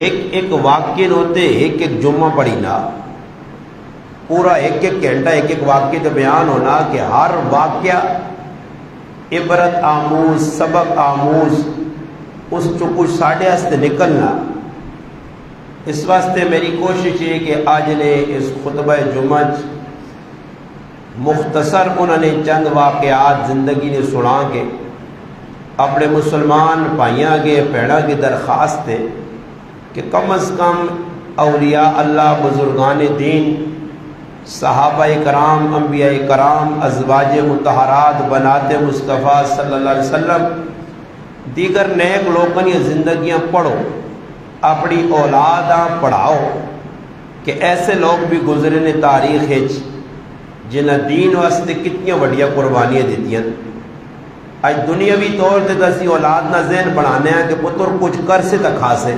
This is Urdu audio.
ایک ایک واقعے ہوتے ایک ایک جمعہ پڑھی نا، پورا ایک ایک گھنٹہ ایک ایک واقعے تو بیان ہونا کہ ہر واقعہ عبرت آموز سبق آموز اس چو کچھ ساڑھے ہستے نکلنا۔ اس واسطے میری کوشش ہے کہ آج نے اس خطبہ جمعہ مختصر انہوں نے چند واقعات زندگی نے سنا کے اپنے مسلمان بھائیاں کے پیڑا کی درخواست ہے کہ کم از کم اولیاء اللہ بزرگان دین صحابہ کرام انبیاء کرام ازواج مطہرات بنات مصطفیٰ صلی اللہ علیہ وسلم دیگر نیک لوگوں کی زندگیاں پڑھو، اپنی اولاداں پڑھاؤ کہ ایسے لوگ بھی گزرے نے تاریخ ہے جنہیں دین واسطے کتنی بڑیا قربانیاں دیتی ہیں۔ آج دنیاوی طور تے دسی اولاد نہ ذہن بنانے ہیں کہ پتر کچھ کر سے تک خاصے